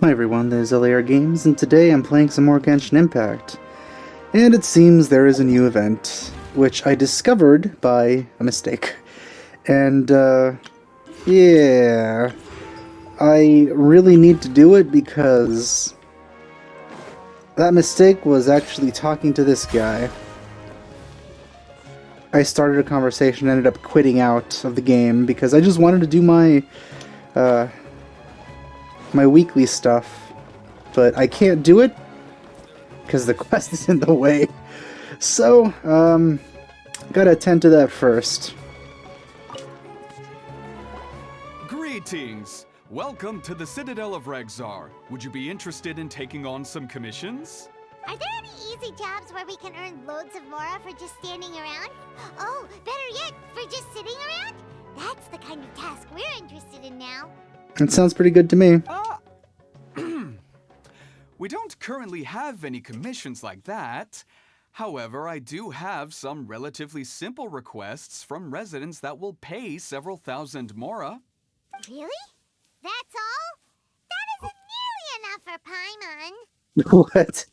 Hi everyone, this is LAR Games, and today I'm playing some more Genshin Impact. And it seems there is a new event, which I discovered by a mistake. And, yeah, I really need to do it because that mistake was actually talking to this guy. I started a conversation and ended up quitting out of the game because I just wanted to do my weekly stuff. But I can't do it because the quest is in the way. So, gotta attend to that first. Greetings! Welcome to the Citadel of Rexar. Would you be interested in taking on some commissions? Are there any easy jobs where we can earn loads of Mora for just standing around? Oh, better yet, for just sitting around? That's the kind of task we're interested in now. It sounds pretty good to me. We don't currently have any commissions like that. However, I do have some relatively simple requests from residents that will pay several thousand Mora. Really? That's all? That isn't nearly enough for Paimon. What?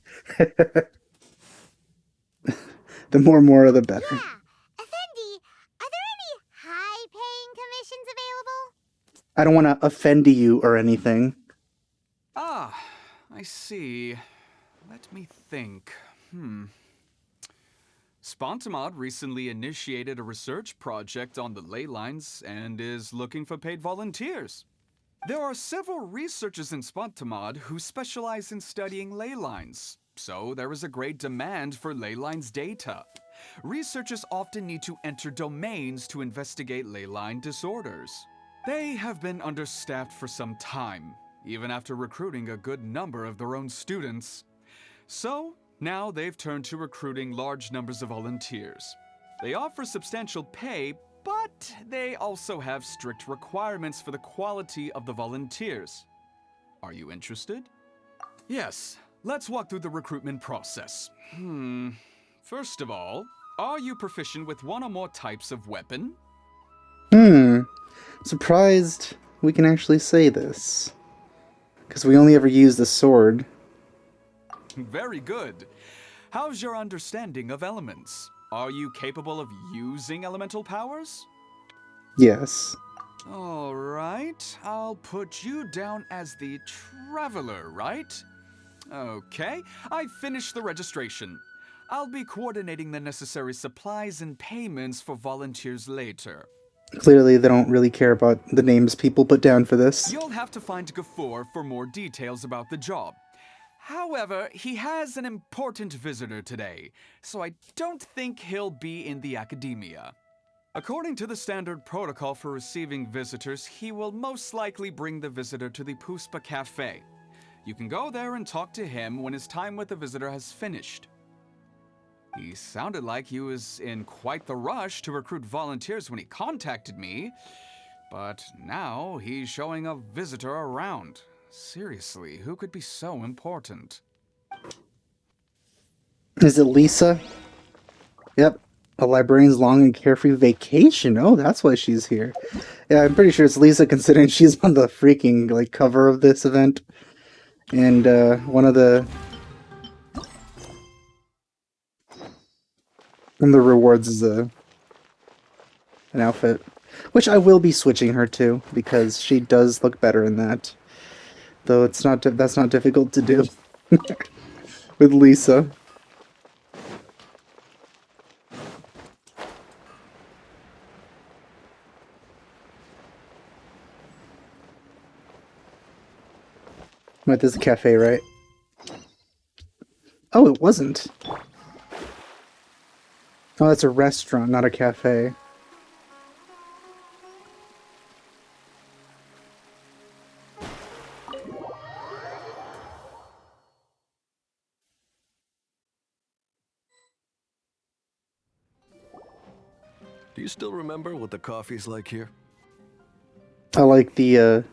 The more Mora, the better. Yeah. Effendi, are there any high-paying commissions available? I don't want to offend you or anything. Ah, I see. Let me think. Spontamod recently initiated a research project on the ley lines and is looking for paid volunteers. There are several researchers in Spontamod who specialize in studying ley lines, so there is a great demand for ley lines data. Researchers often need to enter domains to investigate ley line disorders. They have been understaffed for some time, even after recruiting a good number of their own students. So, now they've turned to recruiting large numbers of volunteers. They offer substantial pay, but they also have strict requirements for the quality of the volunteers. Are you interested? Yes, let's walk through the recruitment process. First of all, are you proficient with one or more types of weapon? Surprised we can actually say this. Because we only ever use the sword. Very good. How's your understanding of elements? Are you capable of using elemental powers? Yes. All right, I'll put you down as the traveler, right? Okay, I finished the registration. I'll be coordinating the necessary supplies and payments for volunteers later. Clearly they don't really care about the names people put down for this. You'll have to find Gafoor for more details about the job. However, he has an important visitor today, so I don't think he'll be in the academia. According to the standard protocol for receiving visitors, he will most likely bring the visitor to the Puspa Cafe. You can go there and talk to him when his time with the visitor has finished. He sounded like he was in quite the rush to recruit volunteers when he contacted me, but now he's showing a visitor around. Seriously, who could be so important? Is it Lisa? Yep. A librarian's long and carefree vacation. Oh, that's why she's here. Yeah, I'm pretty sure it's Lisa considering she's on the freaking, cover of this event. And, one of the rewards is an outfit. Which I will be switching her to, because she does look better in that. Though it's not that's not difficult to do with Lisa. Wait, this is a cafe, right? Oh, it wasn't. Oh, that's a restaurant, not a cafe. Do you still remember what the coffee's like here? I like the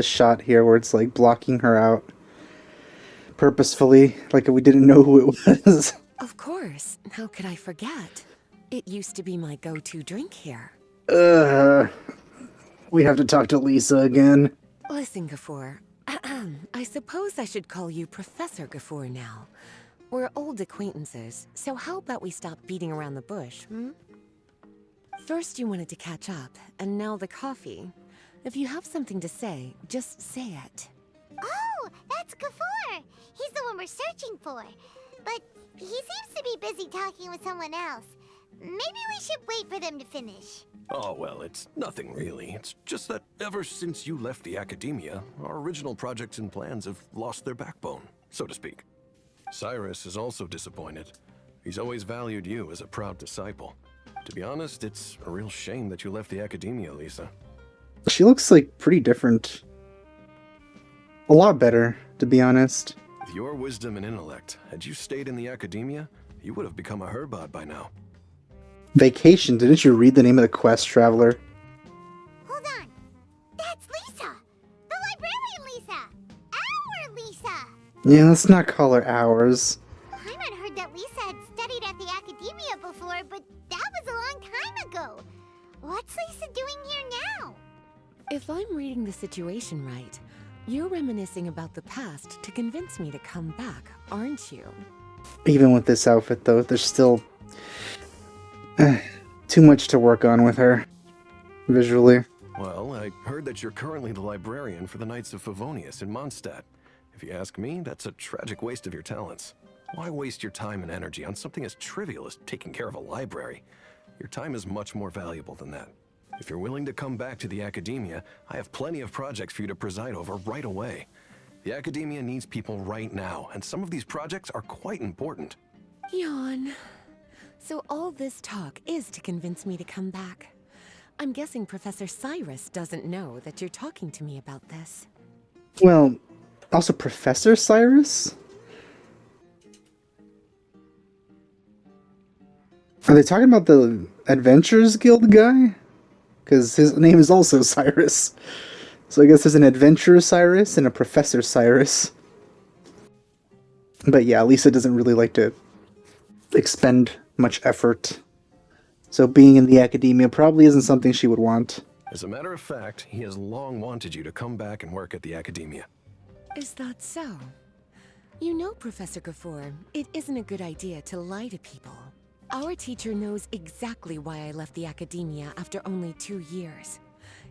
shot here where it's blocking her out purposefully, like we didn't know who it was. Of course. How could I forget? It used to be my go-to drink here. We have to talk to Lisa again. Listen, Gafoor, I suppose I should call you Professor Gafoor now. We're old acquaintances, so how about we stop beating around the bush, hmm? First you wanted to catch up, and now the coffee. If you have something to say, just say it. Oh, that's Gafoor! He's the one we're searching for. But he seems to be busy talking with someone else. Maybe we should wait for them to finish. Oh, well, it's nothing really. It's just that ever since you left the academia, our original projects and plans have lost their backbone, so to speak. Cyrus is also disappointed. He's always valued you as a proud disciple. To be honest, it's a real shame that you left the academia, Lisa. She looks like pretty different. A lot better, to be honest. With your wisdom and intellect, had you stayed in the academia, you would have become a herbot by now. Vacation, didn't you read the name of the quest, Traveler? Hold on. That's Lisa! The librarian Lisa! Our Lisa! Yeah, let's not call her ours. Paimon heard that Lisa had studied at the academia before, but that was a long time ago. What's Lisa doing here now? If I'm reading the situation right, you're reminiscing about the past to convince me to come back, aren't you? Even with this outfit, though, there's still too much to work on with her, visually. Well, I heard that you're currently the librarian for the Knights of Favonius in Mondstadt. If you ask me, that's a tragic waste of your talents. Why waste your time and energy on something as trivial as taking care of a library? Your time is much more valuable than that. If you're willing to come back to the academia, I have plenty of projects for you to preside over right away. The academia needs people right now, and some of these projects are quite important. Yawn. So all this talk is to convince me to come back. I'm guessing Professor Cyrus doesn't know that you're talking to me about this. Well, also Professor Cyrus? Are they talking about the Adventurers Guild guy? Because his name is also Cyrus. So I guess there's an Adventurer Cyrus and a Professor Cyrus. But yeah, Lisa doesn't really like to expend much effort. So being in the academia probably isn't something she would want. As a matter of fact, he has long wanted you to come back and work at the academia. Is that so? You know, Professor Gafoor, it isn't a good idea to lie to people. Our teacher knows exactly why I left the academia after only 2 years.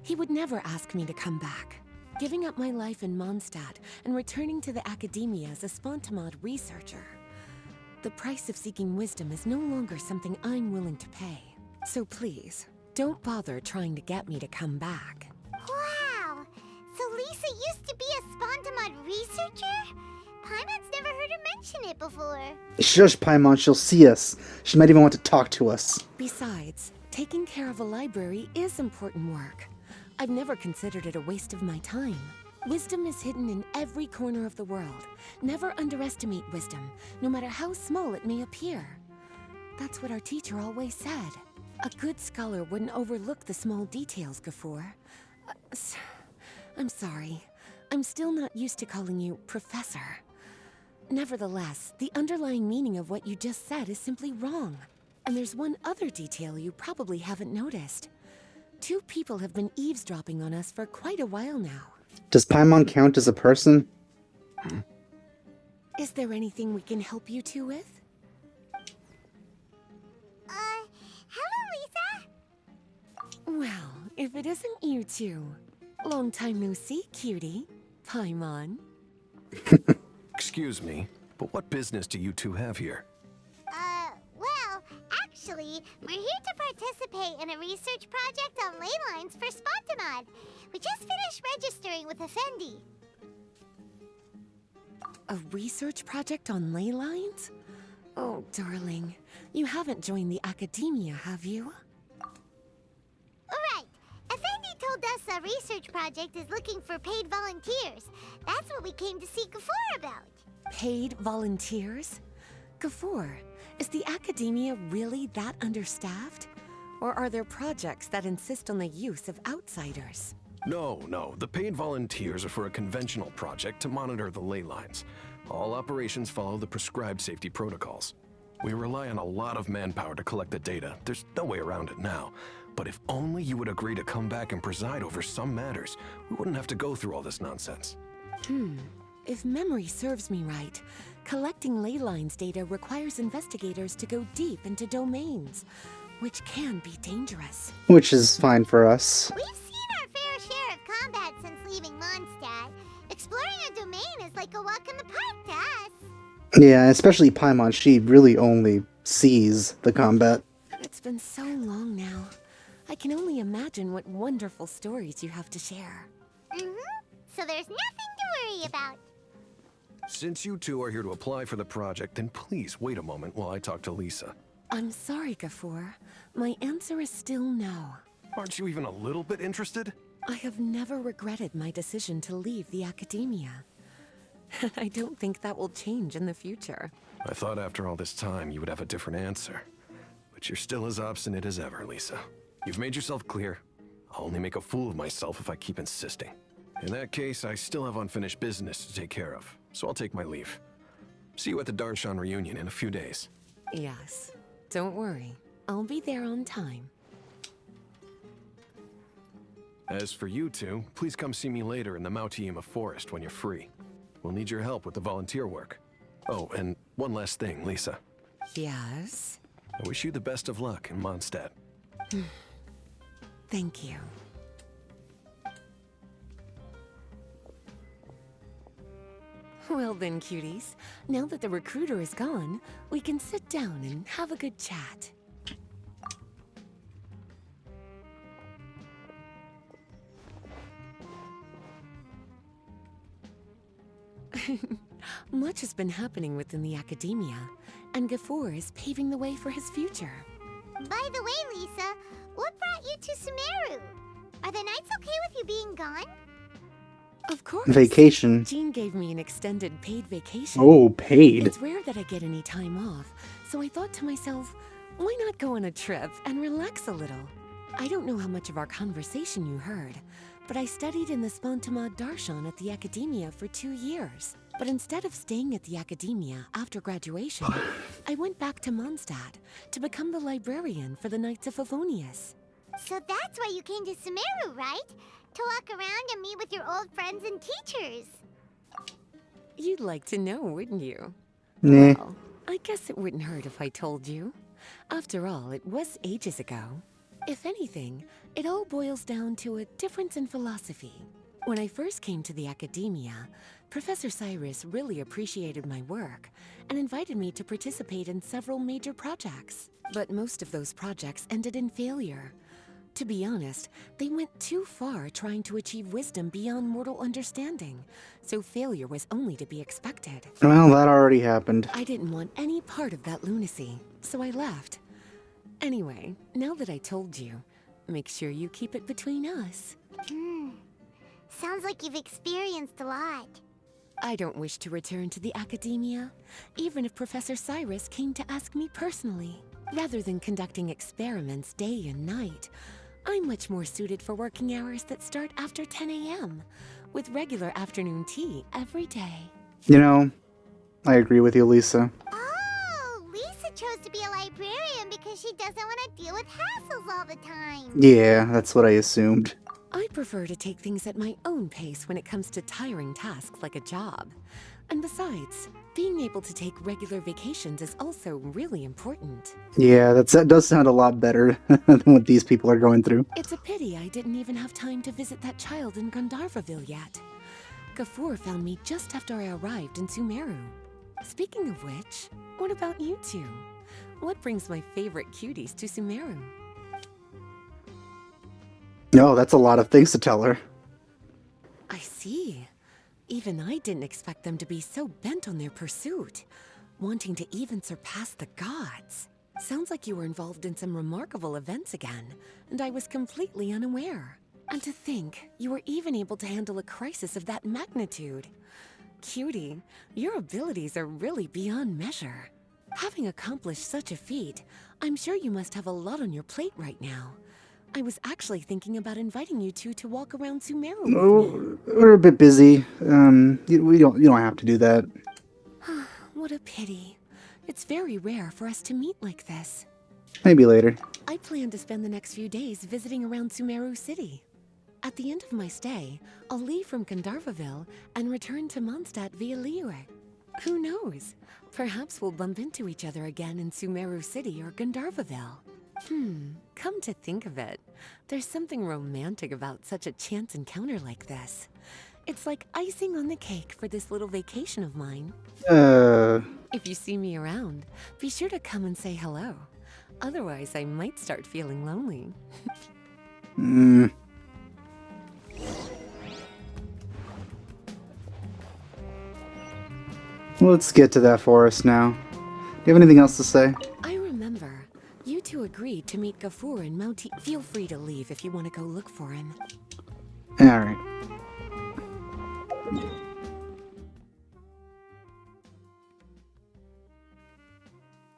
He would never ask me to come back. Giving up my life in Mondstadt and returning to the academia as a Spontamod researcher. The price of seeking wisdom is no longer something I'm willing to pay. So please, don't bother trying to get me to come back. Wow! So Lisa used to be a Spontamod researcher? Paimon's never heard her mention it before. Shush, Paimon, she'll see us. She might even want to talk to us. Besides, taking care of a library is important work. I've never considered it a waste of my time. Wisdom is hidden in every corner of the world. Never underestimate wisdom, no matter how small it may appear. That's what our teacher always said. A good scholar wouldn't overlook the small details, Gafoor. I'm sorry. I'm still not used to calling you Professor. Nevertheless, the underlying meaning of what you just said is simply wrong. And there's one other detail you probably haven't noticed. 2 people have been eavesdropping on us for quite a while now. Does Paimon count as a person? Is there anything we can help you two with? Hello, Lisa? Well, if it isn't you two. Long time no see, cutie. Paimon. Excuse me, but what business do you two have here? Well, actually, we're here to participate in a research project on ley lines for Spontamod. We just finished registering with Effendi. A research project on ley lines? Oh, darling. You haven't joined the academia, have you? Right. Effendi told us a research project is looking for paid volunteers. That's what we came to see Gafoor about. Paid volunteers? Gafoor, is the academia really that understaffed? Or are there projects that insist on the use of outsiders? No. The paid volunteers are for a conventional project to monitor the ley lines. All operations follow the prescribed safety protocols. We rely on a lot of manpower to collect the data. There's no way around it now. But if only you would agree to come back and preside over some matters, we wouldn't have to go through all this nonsense. If memory serves me right, collecting ley lines data requires investigators to go deep into domains, which can be dangerous. Which is fine for us. We've seen our fair share of combat since leaving Mondstadt. Exploring a domain is like a walk in the park to us. Yeah, especially Paimon, she really only sees the combat. It's been so long now. I can only imagine what wonderful stories you have to share. So there's nothing to worry about. Since you two are here to apply for the project, then please wait a moment while I talk to Lisa. I'm sorry, Gafoor. My answer is still no. Aren't you even a little bit interested? I have never regretted my decision to leave the academia. I don't think that will change in the future. I thought after all this time you would have a different answer. But you're still as obstinate as ever, Lisa. You've made yourself clear. I'll only make a fool of myself if I keep insisting. In that case, I still have unfinished business to take care of, so I'll take my leave. See you at the Darshan reunion in a few days. Yes. Don't worry. I'll be there on time. As for you two, please come see me later in the Mautiima forest when you're free. We'll need your help with the volunteer work. Oh, and one last thing, Lisa. Yes? I wish you the best of luck in Mondstadt. Thank you. Well then, cuties. Now that the recruiter is gone, we can sit down and have a good chat. Much has been happening within the academia, and Gafoor is paving the way for his future. By the way, Lisa, what brought you to Sumeru? Are the Knights okay with you being gone? Of course. Vacation. Jean gave me an extended paid vacation. Oh, paid. It's rare that I get any time off, so I thought to myself, why not go on a trip and relax a little? I don't know how much of our conversation you heard, but I studied in the Spontamad Darshan at the academia for 2 years. But instead of staying at the academia after graduation, I went back to Mondstadt to become the librarian for the Knights of Favonius. So that's why you came to Sumeru, right? To walk around and meet with your old friends and teachers. You'd like to know, wouldn't you? Nah. Well, I guess it wouldn't hurt if I told you. After all, it was ages ago. If anything, it all boils down to a difference in philosophy. When I first came to the academia, Professor Cyrus really appreciated my work and invited me to participate in several major projects. But most of those projects ended in failure. To be honest, they went too far trying to achieve wisdom beyond mortal understanding, so failure was only to be expected. Well, that already happened. I didn't want any part of that lunacy, so I left. Anyway, now that I told you, make sure you keep it between us. Sounds like you've experienced a lot. I don't wish to return to the academia, even if Professor Cyrus came to ask me personally. Rather than conducting experiments day and night, I'm much more suited for working hours that start after 10 a.m., with regular afternoon tea every day. You know, I agree with you, Lisa. Oh, Lisa chose to be a librarian because she doesn't want to deal with hassles all the time. Yeah, that's what I assumed. I prefer to take things at my own pace when it comes to tiring tasks like a job. And besides, being able to take regular vacations is also really important. Yeah, that does sound a lot better than what these people are going through. It's a pity I didn't even have time to visit that child in Gandharvaville yet. Gafoor found me just after I arrived in Sumeru. Speaking of which, what about you two? What brings my favorite cuties to Sumeru? No, that's a lot of things to tell her. I see. Even I didn't expect them to be so bent on their pursuit, wanting to even surpass the gods. Sounds like you were involved in some remarkable events again, and I was completely unaware. And to think, you were even able to handle a crisis of that magnitude. Cutie, your abilities are really beyond measure. Having accomplished such a feat, I'm sure you must have a lot on your plate right now. I was actually thinking about inviting you two to walk around Sumeru with me. Oh, we're a bit busy. You don't have to do that. What a pity. It's very rare for us to meet like this. Maybe later. I plan to spend the next few days visiting around Sumeru City. At the end of my stay, I'll leave from Gandharvaville and return to Mondstadt via Liyue. Who knows? Perhaps we'll bump into each other again in Sumeru City or Gandharvaville. Come to think of it, there's something romantic about such a chance encounter like this. It's like icing on the cake for this little vacation of mine. If you see me around, be sure to come and say hello. Otherwise, I might start feeling lonely. Let's get to that forest now. Do you have anything else to say? I remember. You two agreed to meet Gafur in Mouti. Feel free to leave if you want to go look for him. Alright.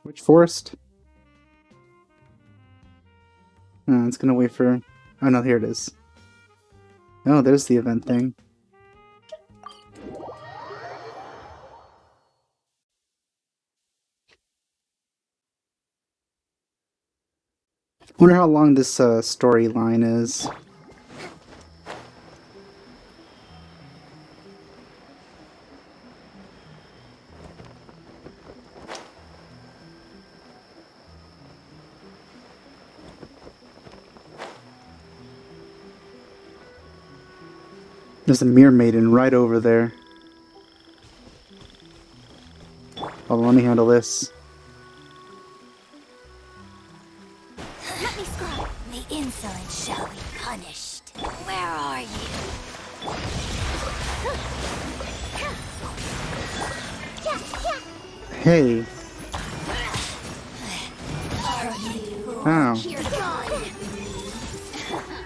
Which forest? Oh, it's gonna wait for... Oh no, here it is. Oh, there's the event thing. Wonder how long this storyline is. There's a mirror maiden right over there. Oh, let me handle this. Let me scrub. The insolent shall be punished. Where are you? Hey. Ow. You're gone.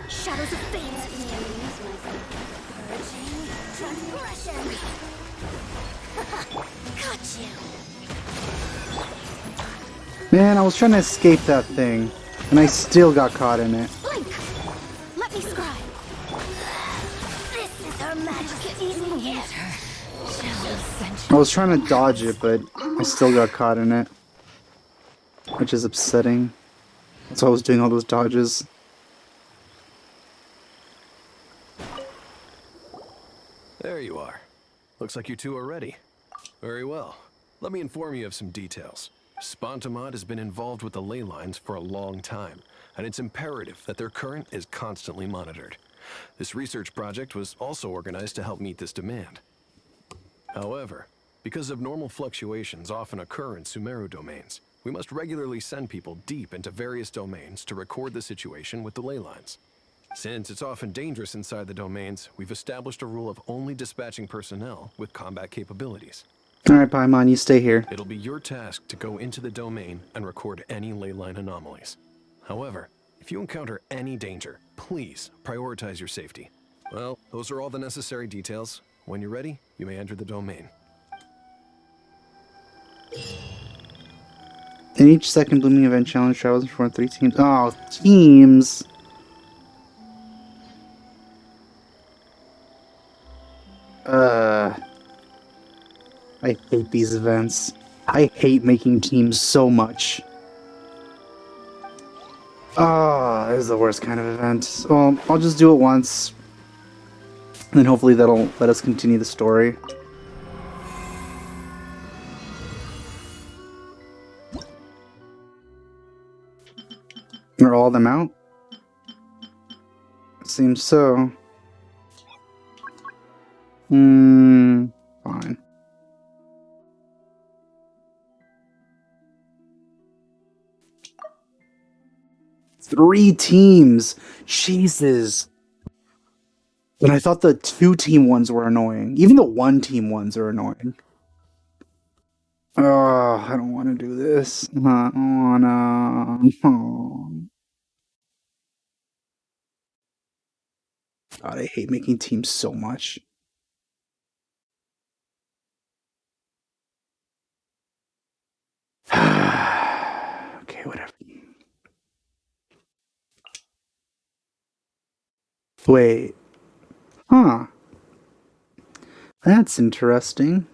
Shadows of fate. Purging transgression. Got you. Man, I was trying to escape that thing, and I still got caught in it. Blink. Let me scry. This is her magic easy hit. I was trying to dodge it, but I still got caught in it. Which is upsetting. That's why I was doing all those dodges. There you are. Looks like you two are ready. Very well. Let me inform you of some details. Spontamod has been involved with the ley lines for a long time, and it's imperative that their current is constantly monitored. This research project was also organized to help meet this demand. However, because abnormal fluctuations often occur in Sumeru domains, we must regularly send people deep into various domains to record the situation with the ley lines. Since it's often dangerous inside the domains, we've established a rule of only dispatching personnel with combat capabilities. Alright, Paimon, you stay here. It'll be your task to go into the domain and record any ley line anomalies. However, if you encounter any danger, please prioritize your safety. Well, those are all the necessary details. When you're ready, you may enter the domain. In each second blooming event challenge travels for 3 teams. Oh, teams! I hate these events. I hate making teams so much. Ah, this is the worst kind of event. Well, I'll just do it once. And then hopefully that'll let us continue the story. Are all of them out? Seems so. Fine. Three teams! Jesus! And I thought the 2-team ones were annoying. Even the 1-team ones are annoying. Oh, I don't want to do this. I don't wanna. Oh. God, I hate making teams so much. Okay, whatever. Wait. Huh. That's interesting.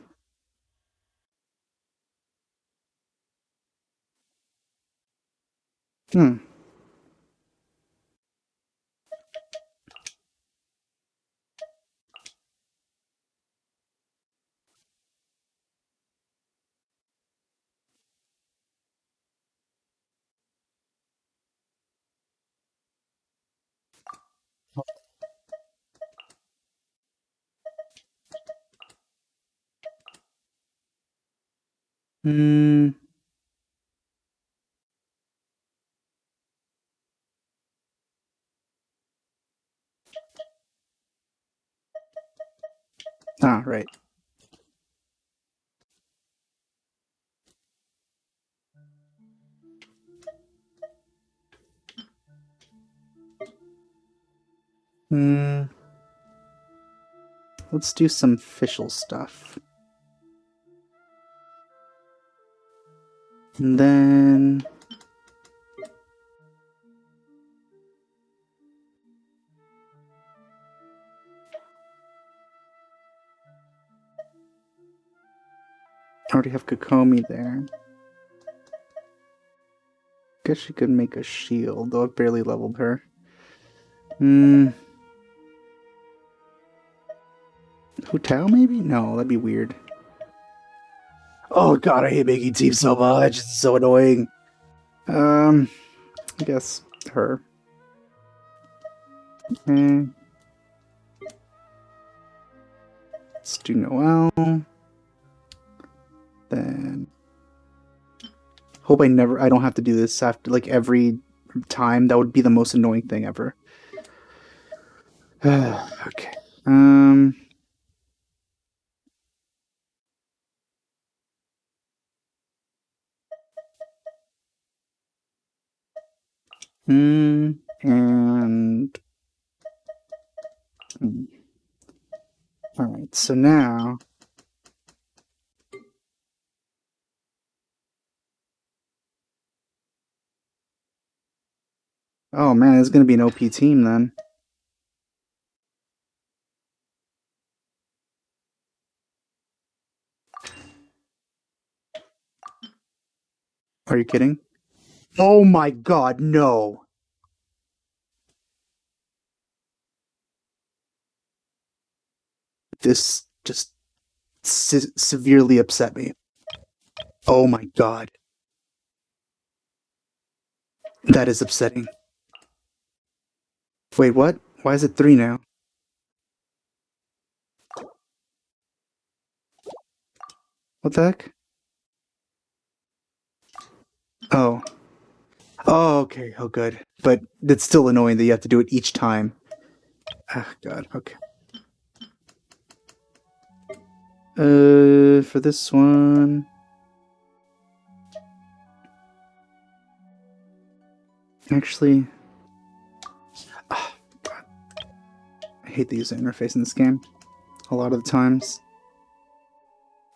Hmm. Ah, right. Hmm. Let's do some official stuff. And then... I already have Kokomi there. Guess she could make a shield, though I've barely leveled her. Hmm. Hu Tao, maybe? No, that'd be weird. Oh god, I hate making teams so much. It's so annoying. I guess her. Okay. Let's do Noelle. Then hope I don't have to do this after like every time. That would be the most annoying thing ever. Okay. And all right. So now oh man, it's gonna be an OP team then. Are you kidding? Oh my god, no. This just severely upset me. Oh my god. That is upsetting. Wait, what? Why is it 3 now? What the heck? Oh. Oh, okay. Oh, good. But it's still annoying that you have to do it each time. Ah, God. Okay. For this one... Actually... Oh, God. I hate the user interface in this game. A lot of the times.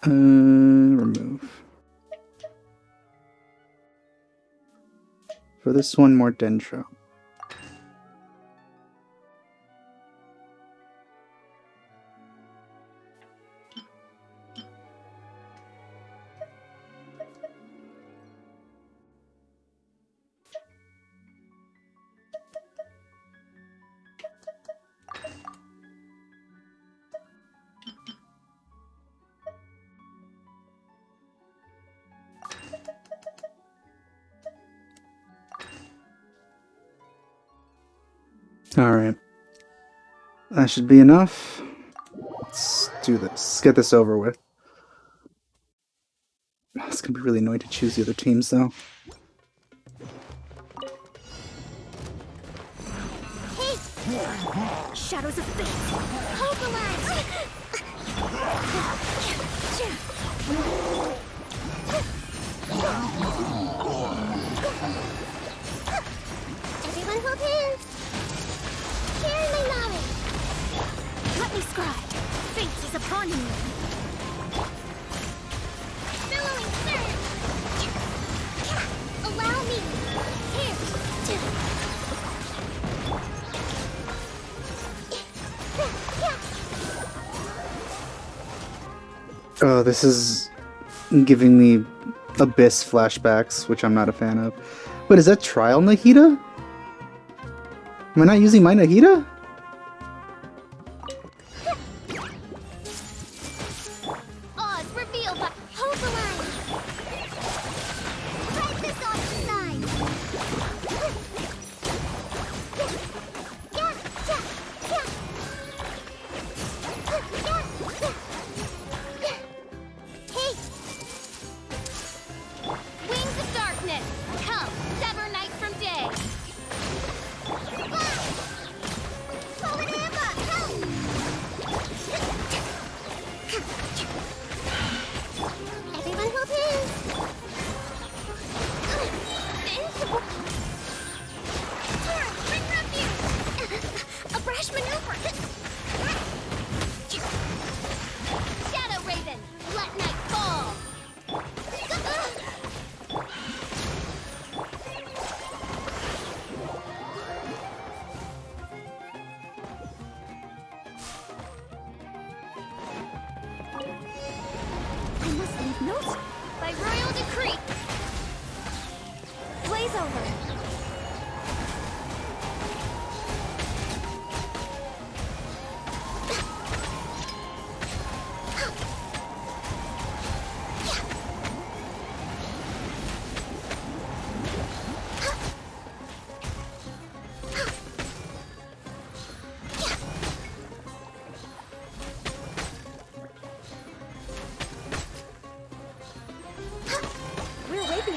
Remove. For this one, more Dendro. Alright. That should be enough. Let's do this. Let's get this over with. It's gonna be really annoying to choose the other teams, though. Hey! Shadows of fate! Hope alive! Everyone hold hands! Share my knowledge! Let me scribe! Fate is upon you! Billowing surge! Allow me! Here! Oh, this is giving me Abyss flashbacks, which I'm not a fan of. Wait, is that Trial Nahida? Am I not using my Nahida? Odds revealed by Hope Alive! Write this off the side!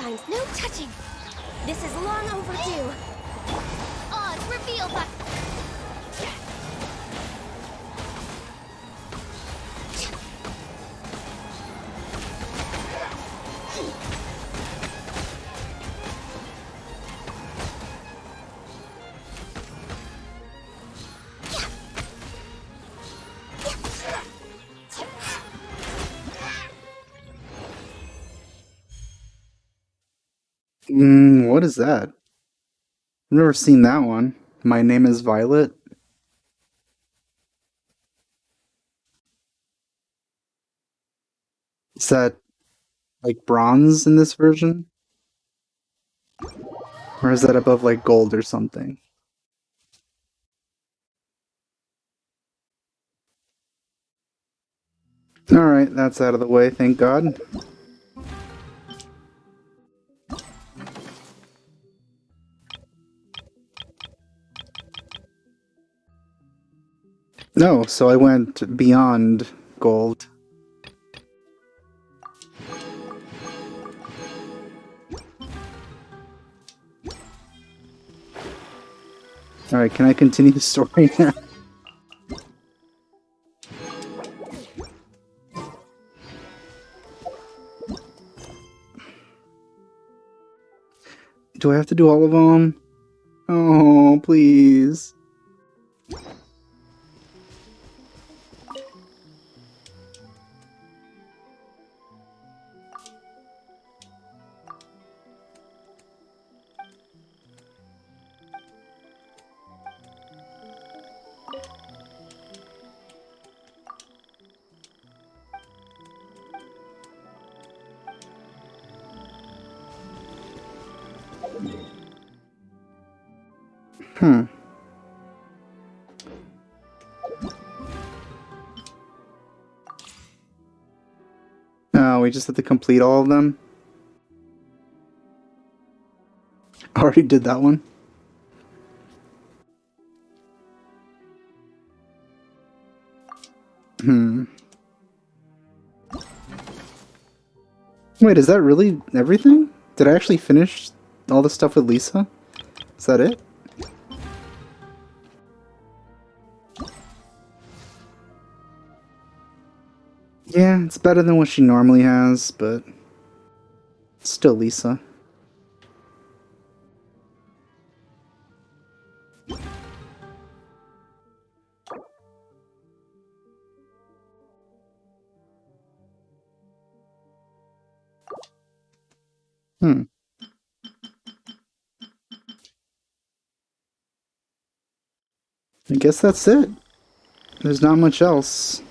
times, no touching. This is long overdue. Oh, it's reveal button. What is that? I've never seen that one. My name is Violet. Is that like bronze in this version? Or is that above like gold or something? Alright, that's out of the way, thank God. No, so I went beyond gold. Alright, can I continue the story now? Do I have to do all of them? Oh, please. Oh, we just have to complete all of them? Already did that one? Wait, is that really everything? Did I actually finish all the stuff with Lisa? Is that it? Yeah, it's better than what she normally has, but it's still Lisa. I guess that's it. There's not much else.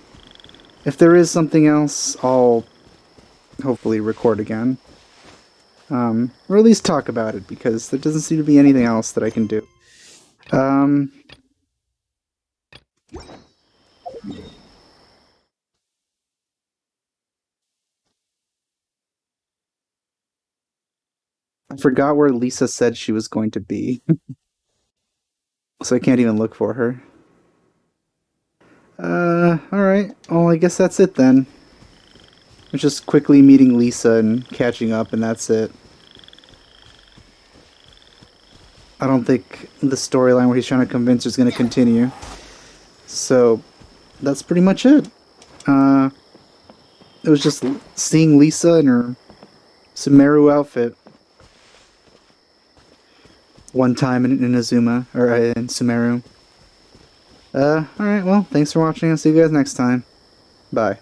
If there is something else, I'll hopefully record again. Or at least talk about it, because there doesn't seem to be anything else that I can do. I forgot where Lisa said she was going to be. So I can't even look for her. Alright. Well, I guess that's it then. It's just quickly meeting Lisa and catching up, and that's it. I don't think the storyline where he's trying to convince her is going to continue. So, that's pretty much it. It was just seeing Lisa in her Sumeru outfit. One time in Inazuma, or in Sumeru. Alright, well, thanks for watching. I'll see you guys next time. Bye.